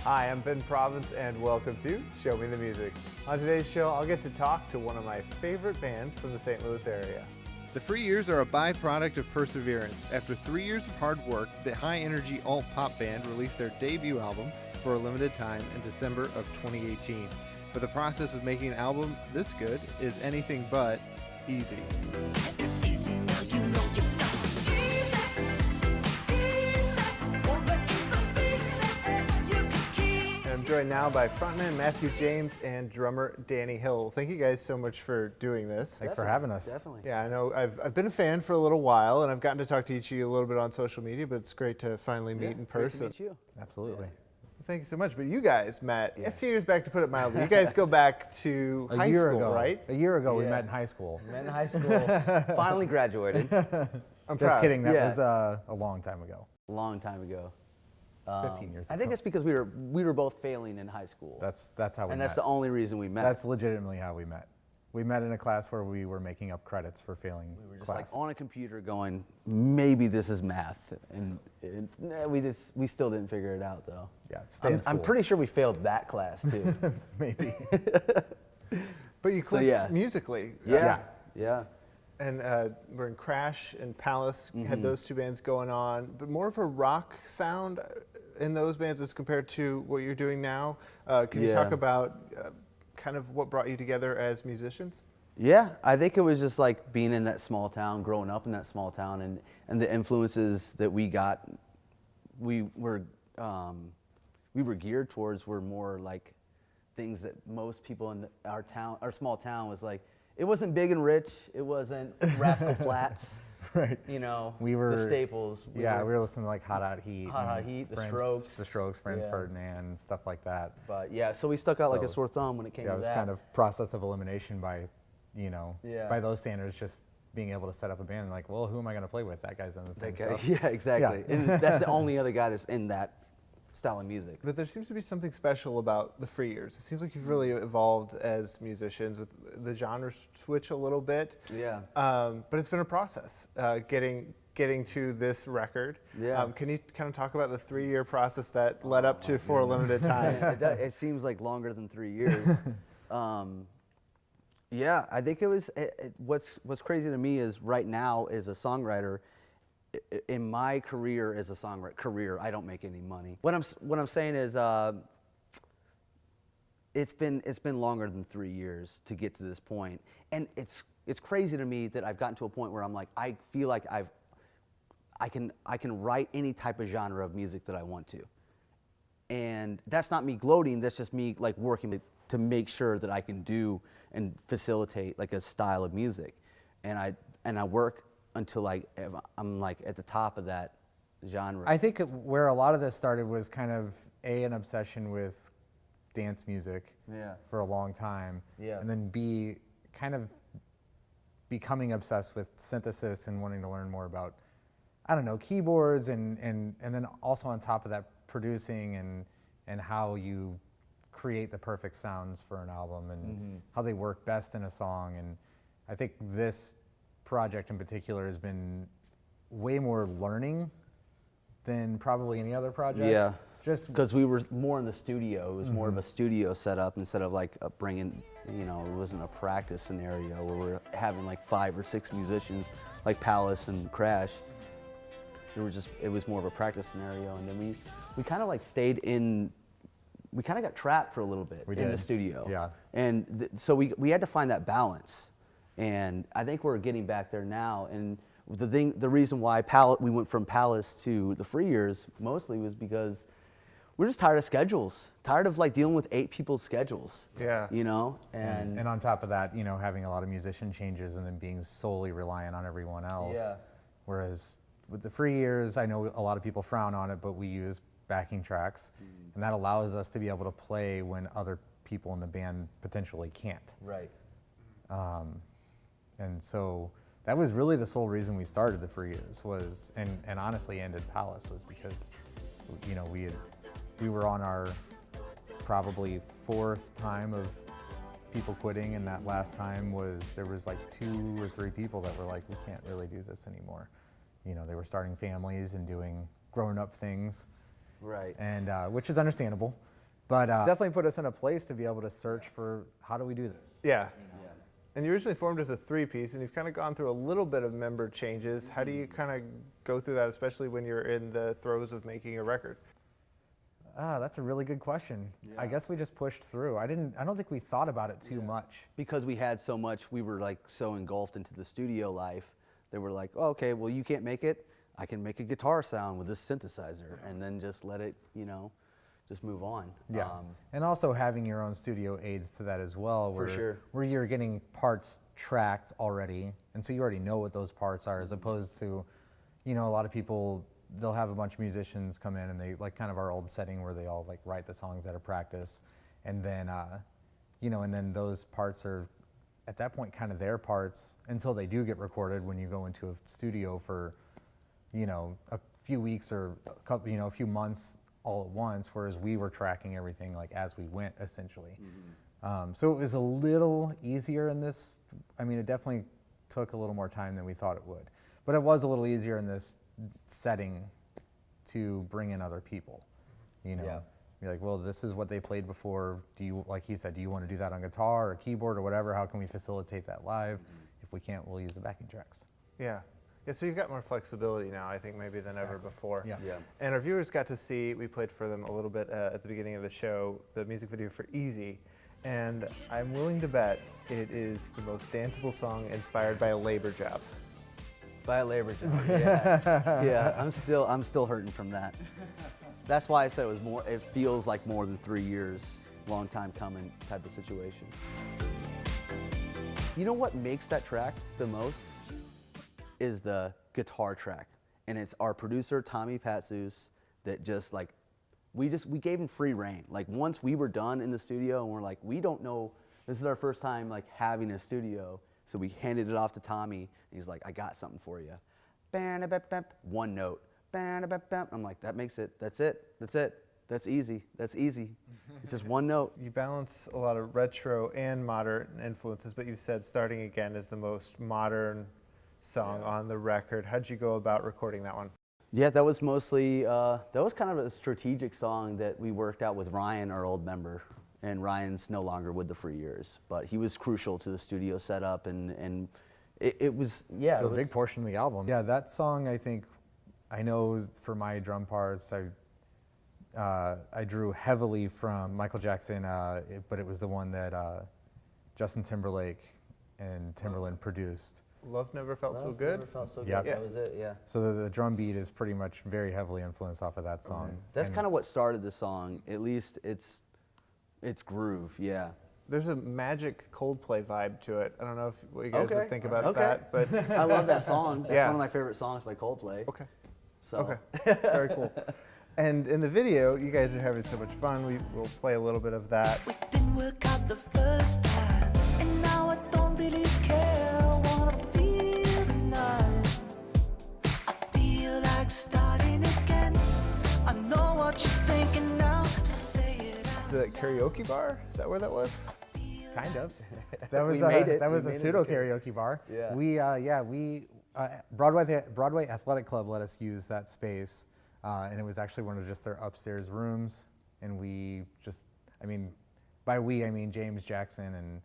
Hi, I'm Ben Province and welcome to Show Me the Music. On today's show, I'll get to talk to one of my favorite bands from the St. Louis area. The free years are a byproduct of perseverance. After 3 years of hard work, the high-energy alt-pop band released their debut album for a limited time in December of 2018. But the process of making an album this good is anything but easy. It's easy now, you know you're not easy. And I'm joined now by frontman Matthew James and drummer Danny Hill. Thank you guys so much for doing this. Thanks for having us. Definitely. Yeah, I know I've been a fan for a little while and I've gotten to talk to each of you a little bit on social media, but it's great to finally meet in person. Great to meet you. Absolutely. Thank you so much. But you guys met a few years back, to put it mildly. You guys go back to high school, right? A year ago, we met in high school. Met in high school, finally graduated. I'm Just proud. kidding. That Yeah. was a long time ago. A long time ago. 15 years I ago. think it's because we were both failing in high school. That's how we and met. that's the only reason we met. That's legitimately how we met. We met in a class where we were making up credits for failing we were just class. like on a computer going, maybe this is math, and we still didn't figure it out though. Yeah, stay in school. I'm pretty sure we failed that class too. Maybe. But you clicked yeah. musically. Yeah. And we're in Crash and Palace, had those two bands going on, but more of a rock sound in those bands as compared to what you're doing now. Can you talk about kind of what brought you together as musicians? Yeah, I think it was just like being in that small town, growing up in that small town, and the influences that we got, we were geared towards were more like things that most people in our small town was like. It wasn't Big and Rich. It wasn't Rascal Flats. Right. You know, We were the staples. we were listening to like Hot Heat. Hot and Heat, the Franz- Strokes. Franz Yeah. Ferdinand, stuff like that. But yeah, so we stuck out like a So, sore thumb when it came Yeah, to it was that. kind of process of elimination by, by those standards, just being able to set up a band and like, well, who am I going to play with? That guy's in the same stuff. Yeah, exactly. Yeah. And that's the only other guy that's in that style of music. But there seems to be something special about the free years. It seems like you've really evolved as musicians with the genre switch a little bit. Yeah. But it's been a process getting to this record. Yeah. Can you kind of talk about the 3-year process that led up to For a Limited Time? It seems like longer than 3 years. Yeah, I think it was. What's crazy to me is right now as a songwriter, in my career as a songwriter, I don't make any money. What I'm saying is, it's been longer than 3 years to get to this point, and it's crazy to me that I've gotten to a point where I'm like, I feel like I can write any type of genre of music that I want to, and that's not me gloating. That's just me like working to make sure that I can do and facilitate like a style of music, and I work until I'm like at the top of that genre. I think where a lot of this started was kind of an obsession with dance music for a long time, and then B, kind of becoming obsessed with synthesis and wanting to learn more about, I don't know, keyboards and then also on top of that producing and how you create the perfect sounds for an album and how they work best in a song. And I think this project in particular has been way more learning than probably any other project. Yeah, just because we were more in the studio. It was more of a studio setup instead of like bringing, it wasn't a practice scenario where we're having like 5 or 6 musicians like Palace and Crash. It was more of a practice scenario, and then we kind of like stayed in. We kind of got trapped for a little bit in the studio. Yeah. And so we had to find that balance. And I think we're getting back there now. And the reason why we went from Palace to the free years mostly was because we're just tired of schedules, tired of like dealing with 8 people's schedules. Yeah. And on top of that, having a lot of musician changes and then being solely reliant on everyone else. Yeah. Whereas with the free years, I know a lot of people frown on it, but we use backing tracks, and that allows us to be able to play when other people in the band potentially can't. Right. And so that was really the sole reason we started the free years was, and honestly ended Palace, was because, we were on our probably 4th time of people quitting, and that last time there was like 2 or 3 people that were like, we can't really do this anymore. They were starting families and doing grown-up things. Right. And which is understandable. But definitely put us in a place to be able to search for how do we do this. Yeah. And you originally formed as a three-piece, and you've kind of gone through a little bit of member changes. How do you kind of go through that, especially when you're in the throes of making a record? That's a really good question. I guess we just pushed through. I don't think we thought about it too much. Because we had so much, we were like so engulfed into the studio life that we're like, oh, okay, well, you can't make it. I can make a guitar sound with this synthesizer, and then just let it, just move on. Yeah, and also having your own studio aids to that as well, where you're getting parts tracked already, and so you already know what those parts are, as opposed to, a lot of people, they'll have a bunch of musicians come in and they like kind of our old setting where they all like write the songs out of practice, and then, and then those parts are at that point kind of their parts until they do get recorded when you go into a studio for, a few weeks or a couple, a few months all at once, whereas we were tracking everything like as we went, essentially. So it was a little easier in this. I mean, it definitely took a little more time than we thought it would, but it was a little easier in this setting to bring in other people. You're like, well, this is what they played before. Do you, like he said, do you want to do that on guitar or keyboard or whatever? How can we facilitate that live? If we can't, we'll use the backing tracks. Yeah. Yeah, so you've got more flexibility now, I think, maybe than ever before. Yeah. And our viewers got to see, we played for them a little bit at the beginning of the show, the music video for Eazy. And I'm willing to bet it is the most danceable song inspired by a labor job. By a labor job, yeah. Yeah, I'm still hurting from that. That's why I said it feels like more than 3 years, long time coming type of situation. You know what makes that track the most? Is the guitar track. And it's our producer, Tommy Patsus, that just like, we gave him free reign. Like once we were done in the studio and we're like, we don't know, this is our first time like having a studio. So we handed it off to Tommy and he's like, I got something for you. One note. I'm like, that makes it, that's it, that's easy. It's just one note. You balance a lot of retro and modern influences, but you said Starting Again is the most modern song on the record. How'd you go about recording that one? Yeah, that was mostly, that was kind of a strategic song that we worked out with Ryan, our old member. And Ryan's no longer with the Free Years, but he was crucial to the studio setup, and it was, yeah. So a big portion of the album. Yeah, that song, I know for my drum parts, I drew heavily from Michael Jackson, but it was the one that Justin Timberlake and Timberland produced. Love Never Felt So Good? Never Felt So Good, Yep. that was it, yeah. So the drum beat is pretty much very heavily influenced off of that song. That's kind of what started the song, at least its groove, yeah. There's a magic Coldplay vibe to it. I don't know what you guys would think about that, but I love that song. That's one of my favorite songs by Coldplay. Okay. So. Okay. Very cool. And in the video, you guys are having so much fun. We'll play a little bit of that. We didn't work out the first time, and now I don't really care. I wanna feel the night. I feel like starting again. I know what you're thinking now, so say it out. Is it karaoke bar? Is that where that was? Kind of. That was We made it. That was We a made it pseudo okay. karaoke bar. Yeah. We Broadway Athletic Club let us use that space, and it was actually one of just their upstairs rooms. And we just, by we I mean James Jackson and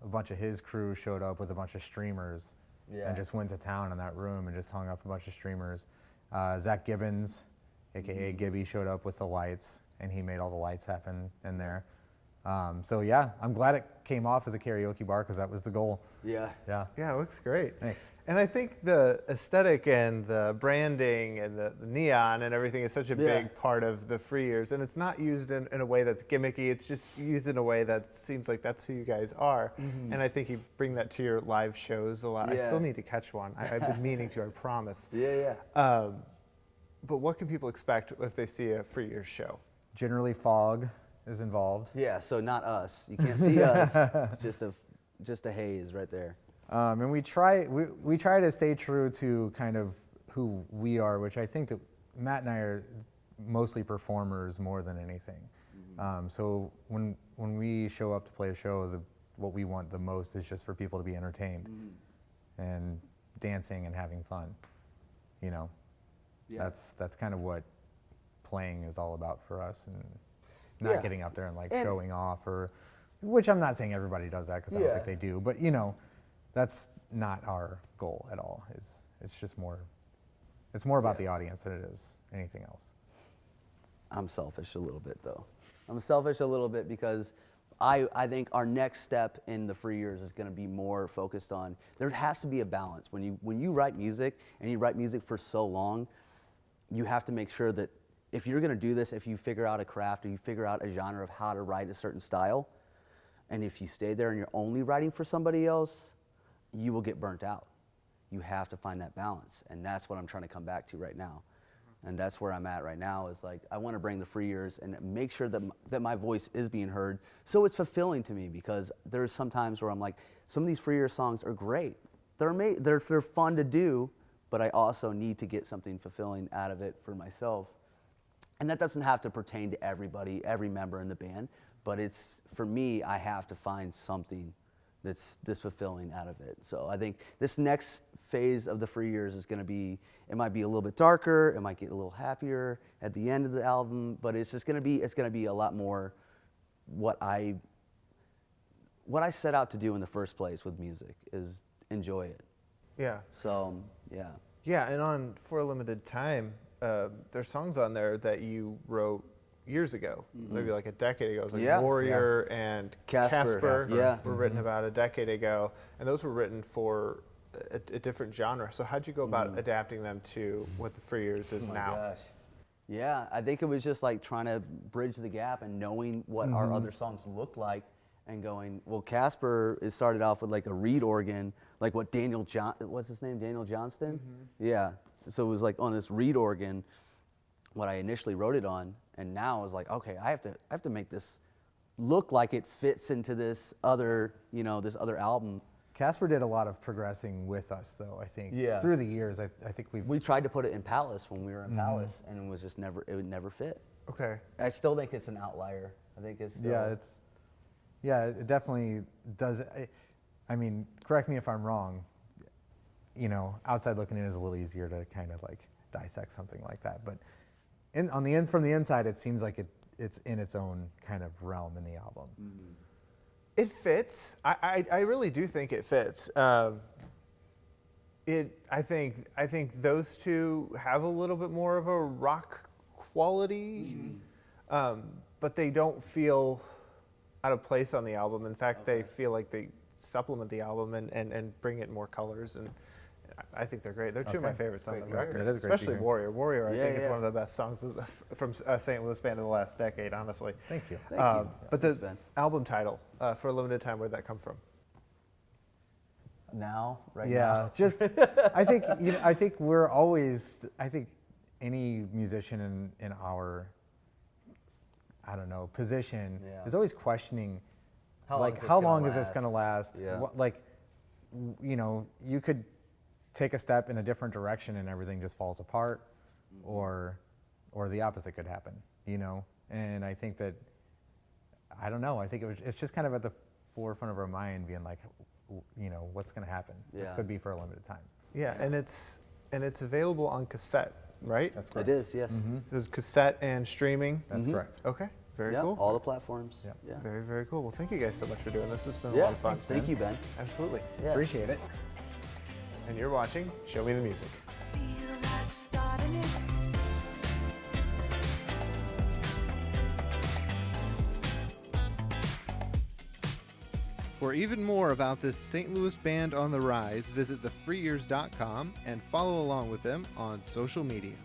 a bunch of his crew showed up with a bunch of streamers, and just went to town in that room and just hung up a bunch of streamers. Zach Gibbons, aka Gibby, showed up with the lights, and he made all the lights happen in there. So yeah, I'm glad it came off as a karaoke bar because that was the goal. Yeah. Yeah. Yeah, it looks great. Thanks. And I think the aesthetic and the branding and the neon and everything is such a big part of the Free Years. And it's not used in a way that's gimmicky. It's just used in a way that seems like that's who you guys are. And I think you bring that to your live shows a lot. I still need to catch one. I've been meaning to, I promise. Yeah. But what can people expect if they see a Free Years show? Generally, fog is involved. Yeah, so not us. You can't see us. It's just a haze right there. And we try to stay true to kind of who we are, which I think that Matt and I are mostly performers more than anything. So when we show up to play a show, what we want the most is just for people to be entertained and dancing and having fun. Yeah. That's kind of what playing is all about for us. And not getting up there and like showing off, or which I'm not saying everybody does that because I don't think they do, but you know, that's not our goal at all. It's just more, it's more about the audience than it is anything else. I'm selfish a little bit though. I'm selfish a little bit because I think our next step in the free years is going to be more focused on, there has to be a balance. When you write music and you write music for so long, you have to make sure that if you're going to do this, if you figure out a craft or you figure out a genre of how to write a certain style, and if you stay there and you're only writing for somebody else, you will get burnt out. You have to find that balance, and that's what I'm trying to come back to right now. And that's where I'm at right now, is like, I want to bring the free years and make sure that my voice is being heard. So it's fulfilling to me, because there's some times where I'm like, some of these free years songs are great. They're fun to do, but I also need to get something fulfilling out of it for myself. And that doesn't have to pertain to everybody, every member in the band, but it's, for me, I have to find something that's fulfilling out of it. So I think this next phase of the free years is going to be, it might be a little bit darker, it might get a little happier at the end of the album, but it's just going to be a lot more what I set out to do in the first place with music, is enjoy it. Yeah. So yeah. Yeah, and on For a Limited Time, there's songs on there that you wrote years ago, maybe like a decade ago. It was like Warrior and Casper were written about a decade ago, and those were written for a different genre. So how'd you go about adapting them to what the free years is now? Gosh. Yeah, I think it was just like trying to bridge the gap and knowing what our other songs looked like, and going, well, Casper, it started off with like a reed organ, like what what's his name, Daniel Johnston? Yeah, so it was like on this reed organ, what I initially wrote it on, and now I was like, okay, I have to make this look like it fits into this other, this other album. Casper did a lot of progressing with us, though, I think. Yeah. Through the years, I think we tried to put it in Palace when we were in Palace, and it was just it would never fit. Okay. I still think it's an outlier. I think it's still, it definitely does. I mean, correct me if I'm wrong. Outside looking in is a little easier to kind of like dissect something like that, but from the inside, it seems like it's in its own kind of realm in the album. It fits. I really do think it fits. I think those two have a little bit more of a rock quality, but they don't feel out of place on the album. In fact, they feel like they supplement the album and bring it more colors, and I think they're great. They're two of my favorites on the record, That is great especially Warrior. Warrior, I think, is yeah. one of the best songs from a St. Louis band of the last decade, honestly. Thank you. Thank you. But Thanks, the Ben. album title, For a Limited Time, where'd that come from? Now, right Yeah, now. just I think I think any musician in our position is always questioning, How long is this going to last? Yeah. You could take a step in a different direction and everything just falls apart, or the opposite could happen, And I think that, I don't know, I think it's just kind of at the forefront of our mind, being like, what's going to happen? This Yeah. could be for a limited time. Yeah, and it's available on cassette, right? That's correct. It is, yes. There's cassette and streaming. That's correct. Okay, very Yeah, cool. all the platforms. Yep. Yeah. Very, very cool. Well, thank you guys so much for doing this. It's been a Yeah, lot of fun. thank you, Ben. Absolutely. Yeah. Appreciate it. And you're watching Show Me the Music. Feel like starting it. For even more about this St. Louis band on the rise, visit thefreeyears.com and follow along with them on social media.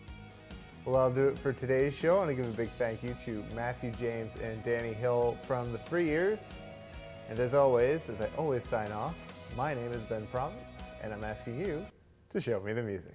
Well, I'll do it for today's show. I want to give a big thank you to Matthew James and Danny Hill from the Free Years. And as always, as I always sign off, my name is Ben Province, and I'm asking you to show me the music.